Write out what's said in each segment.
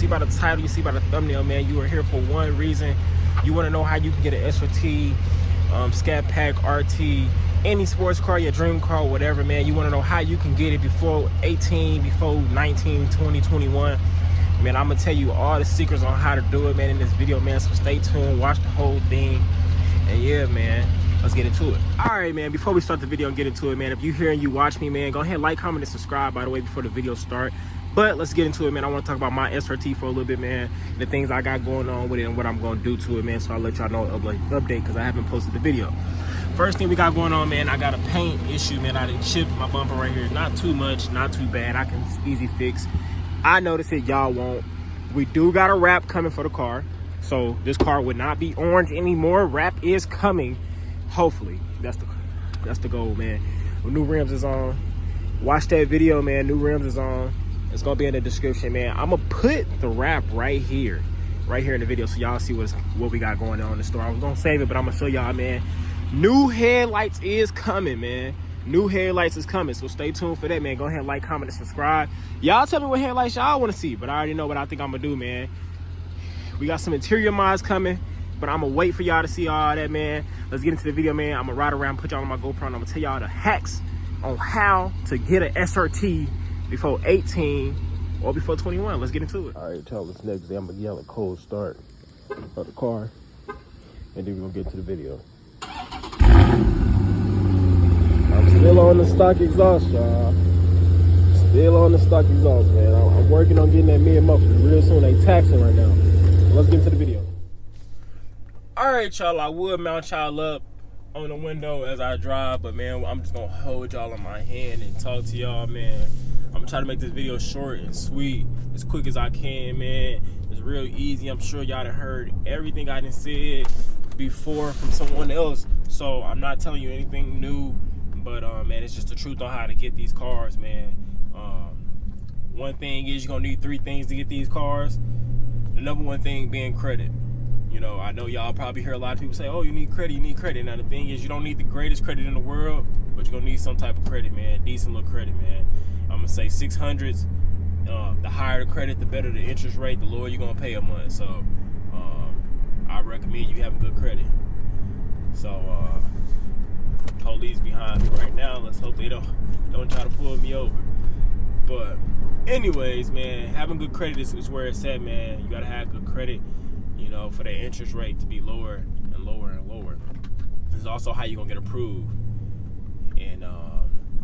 see by the title, you see by the thumbnail, man, you are here for one reason. You want to know how you can get an SRT, scat pack, RT, any sports car, your dream car, whatever, man. You want to know how you can get it before 18, before 19, 20, 21. Man, I'm gonna tell you all the secrets on how to do it, man, in this video, man. So stay tuned, watch the whole thing, and yeah, man, let's get into it. All right, man, before we start the video and get into it, man, if you here and you watch me, man, go ahead, like, comment, and subscribe, by the way, before the video start. But let's get into it, man. I want to talk about my SRT for a little bit, man, the things I got going on with it and what I'm going to do to it, man. So I'll let y'all know update because I haven't posted the video. First thing we got going on, man, I got a paint issue, man. I didn't chip my bumper right here. Not too much, not too bad. I can easy fix. I noticed it, y'all won't. We do got a wrap coming for the car. So this car would not be orange anymore. Wrap is coming, hopefully. That's the goal, man. New rims is on. Watch that video, man. New rims is on. It's gonna be in the description, man. I'm gonna put the wrap right here in the video, so y'all see what we got going on in the store. I was gonna save it, but I'm gonna show y'all, man. New headlights is coming, man. New headlights is coming, so stay tuned for that, man. Go ahead, like, comment, and subscribe. Y'all tell me what headlights y'all want to see, but I already know what I think I'm gonna do, man. We got some interior mods coming, but I'm gonna wait for y'all to see all that, man. Let's get into the video, man. I'm gonna ride around, put y'all on my GoPro, and I'm gonna tell y'all the hacks on how to get an SRT before 18 or before 21. Let's get into it. All right, tell us next. I'm gonna yell a cold start of the car, and then we're gonna get to the video. I'm still on the stock exhaust, y'all. Still on the stock exhaust, man. I'm working on getting that mid-muffler real soon. They taxing right now. So let's get into the video. All right, y'all. I would mount y'all up on the window as I drive, but man, I'm just gonna hold y'all in my hand and talk to y'all, man. I'm gonna try to make this video short and sweet, as quick as I can, man. It's real easy. I'm sure y'all done heard everything I done said before from someone else, so I'm not telling you anything new, but man, it's just the truth on how to get these cars, man. One thing is, you're gonna need 3 things to get these cars. The number one thing being credit. You know, I know y'all probably hear a lot of people say, oh, you need credit, you need credit. Now the thing is, you don't need the greatest credit in the world, but you're gonna need some type of credit, man. Decent little credit, man. I'm gonna say 600s. The higher the credit, the better the interest rate, the lower you're gonna pay a month. So I recommend you having good credit. So police behind me right now. Let's hope they don't try to pull me over. But anyways, man, having good credit is where it's at, man. You gotta have good credit, you know, for that interest rate to be lower and lower and lower. This is also how you're gonna get approved and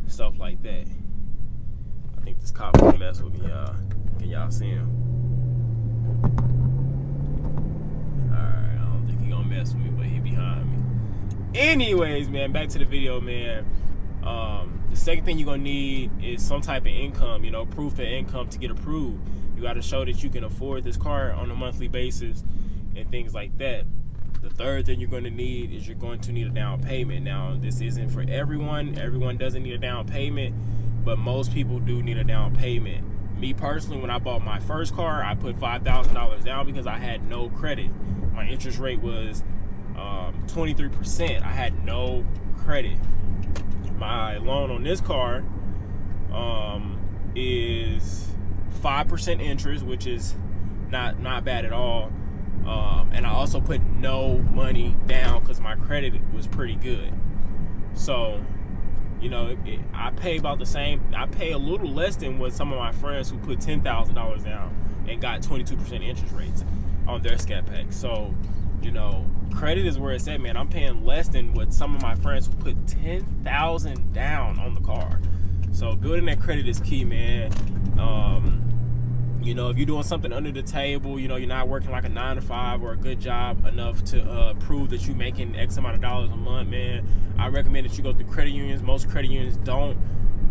stuff like that. I think this cop gonna mess with me, y'all. Can y'all see him? Alright, I don't think he gonna mess with me, but he behind me. Anyways, man, back to the video, man. The second thing you're gonna need is some type of income, you know, proof of income to get approved. You gotta show that you can afford this car on a monthly basis and things like that. The third thing you're gonna need is you're going to need a down payment. Now, this isn't for everyone. Everyone doesn't need a down payment, but most people do need a down payment. Me personally, when I bought my first car, I put $5,000 down because I had no credit. My interest rate was 23%. I had no credit. My loan on this car is 5% interest, which is not bad at all. And I also put no money down because my credit was pretty good. So, you know, I pay about the same. I pay a little less than what some of my friends who put $10,000 down and got 22% interest rates on their scat pack. So, you know, credit is where it's at, man. I'm paying less than what some of my friends who put $10,000 down on the car. So building that credit is key, man. You know, if you're doing something under the table, you know, you're not working like a 9-to-5 or a good job enough to prove that you're making X amount of dollars a month, man, I recommend that you go through credit unions. Most credit unions don't.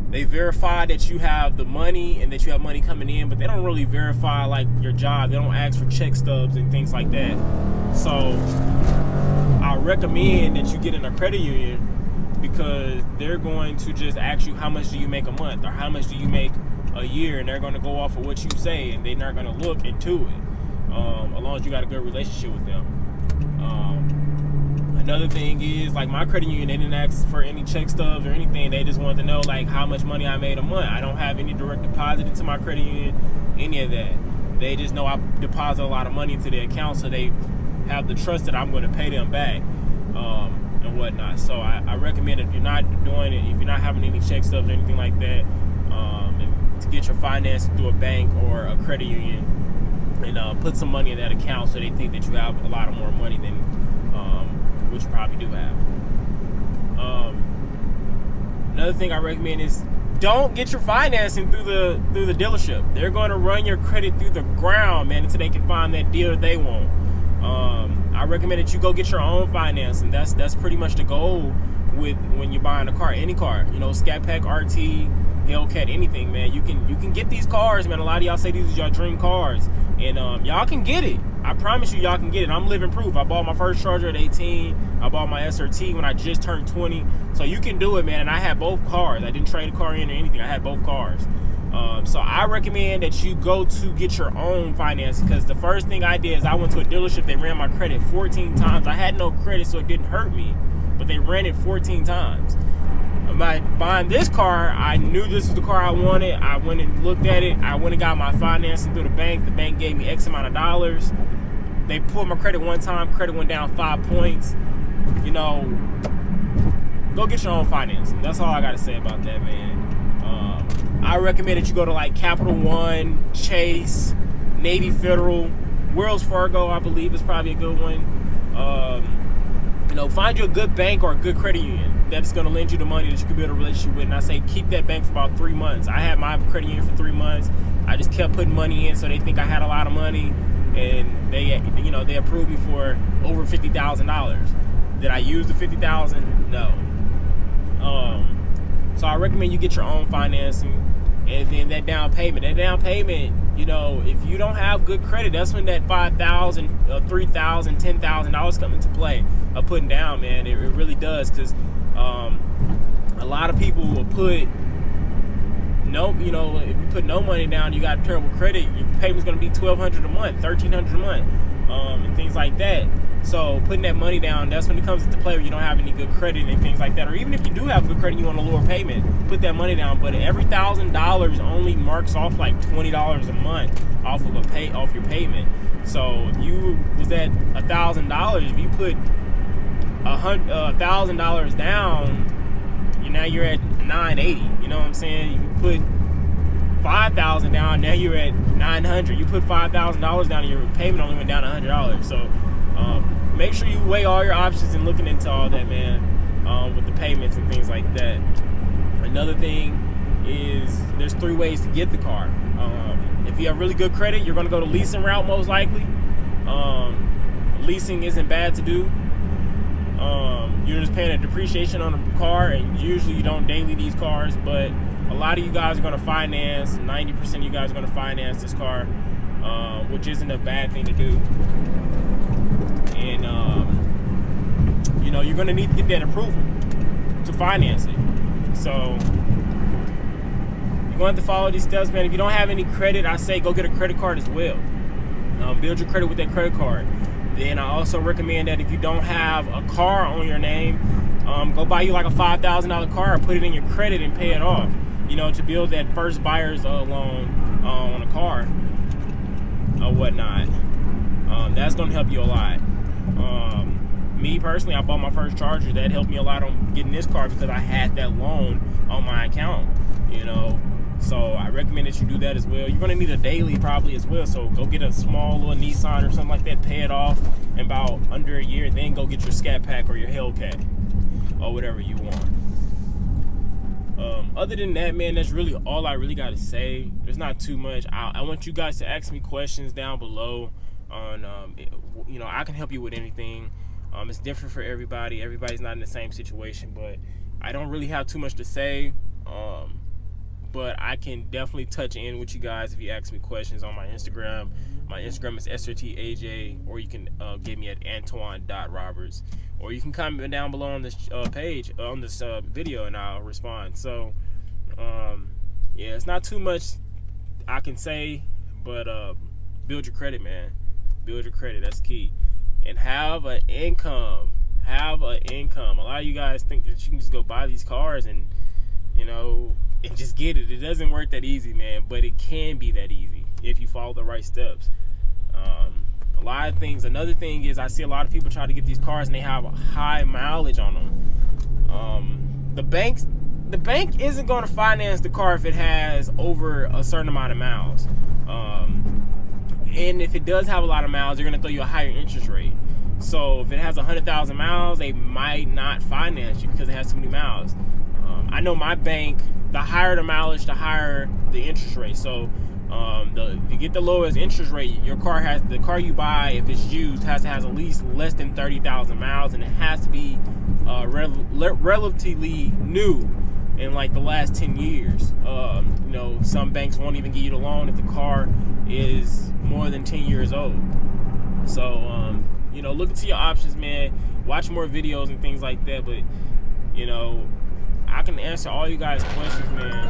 They verify that you have the money and that you have money coming in, but they don't really verify like your job. They don't ask for check stubs and things like that. So I recommend that you get in a credit union because they're going to just ask you how much do you make a month or how much do you make a year, and they're going to go off of what you say, and they're not going to look into it as long as you got a good relationship with them. Another thing is, like, my credit union, they didn't ask for any check stubs or anything. They just wanted to know, like, how much money I made a month. I don't have any direct deposit into my credit union, any of that. They just know I deposit a lot of money into their account, so they have the trust that I'm going to pay them back, and whatnot. So I recommend, if you're not doing it, if you're not having any check stubs or anything like that, to get your financing through a bank or a credit union, and put some money in that account, so they think that you have a lot of more money than what you probably do have. Another thing I recommend is, don't get your financing through the dealership. They're going to run your credit through the ground, man, until they can find that deal that they want. I recommend that you go get your own financing. That's pretty much the goal with when you're buying a car, any car. Scat Pack, RT, Hellcat, anything, man. You can get these cars, man. A lot of y'all say these are your dream cars, and y'all can get it. I promise you, y'all can get it. I'm living proof. I bought my first Charger at 18. I bought my SRT when I just turned 20. So you can do it, man. And I had both cars. I didn't trade a car in or anything. I had both cars. So I recommend that you go to get your own financing, because the first thing I did is I went to a dealership. They ran my credit 14 times. I had no credit, so it didn't hurt me, but they ran it 14 times. By buying this car, I knew this was the car I wanted. I went and looked at it. I went and got my financing through the bank. The bank gave me X amount of dollars. They pulled my credit one time. Credit went down 5 points. Go get your own financing. That's all I got to say about that, man. I recommend that you go to like Capital One, Chase, Navy Federal, Wells Fargo, I believe is probably a good one. Find you a good bank or a good credit union that's going to lend you the money that you can build a relationship with. And I say keep that bank for about 3 months. I had my credit union for 3 months. I just kept putting money in, so they think I had a lot of money, and they approved me for over $50,000. Did I use the $50,000? No. So I recommend you get your own financing, and then that down payment. If you don't have good credit, that's when that $5,000, $3,000, $10,000 come into play of putting down, man. It really does, because a lot of people will put if you put no money down, you got terrible credit, your payment's going to be $1,200 a month, $1,300 a month, and things like that. So putting that money down, that's when it comes into play, where you don't have any good credit and things like that. Or even if you do have good credit and you want a lower payment, put that money down. But every $1,000 only marks off like $20 a month off your payment. So if you was at $1,000, if you put $1,000 down, now you're at $980. You know what I'm saying? If you put $5,000 down, now you're at $900. You put $5,000 down, and your payment only went down $100. So make sure you weigh all your options and looking into all that, man, with the payments and things like that. Another thing is there's 3 ways to get the car. If you have really good credit, you're going to go the leasing route most likely. Leasing isn't bad to do. You're just paying a depreciation on a car, and usually you don't daily these cars, but a lot of you guys are going to finance. 90% of you guys are going to finance this car, which isn't a bad thing to do. And you're going to need to get that approval to finance it. So you're going to have to follow these steps, man. If you don't have any credit, I say go get a credit card as well. Build your credit with that credit card. Then I also recommend that if you don't have a car on your name, go buy you like a $5,000 car, put it in your credit and pay it off, to build that first buyer's loan on a car or whatnot. That's going to help you a lot. Me personally, I bought my first Charger. That helped me a lot on getting this car, because I had that loan on my account, So I recommend that you do that as well. You're going to need a daily probably as well. So go get a small little Nissan or something like that, pay it off in about under a year, then go get your Scat Pack or your Hellcat or whatever you want. Other than that, man, that's really all I really got to say. There's not too much. I want you guys to ask me questions down below on, I can help you with anything. It's different for everybody. Everybody's not in the same situation, but I don't really have too much to say. But I can definitely touch in with you guys if you ask me questions on my Instagram. My Instagram is SRTAJ, or you can get me at Antoine.Roberts, or you can comment down below on this page, on this video, and I'll respond. So, yeah, it's not too much I can say, but build your credit, man. Build your credit. That's key. And have an income. Have an income. A lot of you guys think that you can just go buy these cars and, and just get it. It doesn't work that easy, man, but it can be that easy. if you follow the right steps. A lot of things. Another thing is I see a lot of people try to get these cars and they have a high mileage on them. The bank isn't going to finance the car if it has over a certain amount of miles. And if it does have a lot of miles, they're going to throw you a higher interest rate. So if it has 100,000 miles, they might not finance you because it has too many miles. I know my bank, the higher the mileage, the higher the interest rate. So to get the lowest interest rate, the car you buy, if it's used, has to have at least less than 30,000 miles, and it has to be relatively new in like the last 10 years. Some banks won't even give you the loan if the car is more than 10 years old. So look into your options, man. Watch more videos and things like that. But I can answer all you guys' questions, man.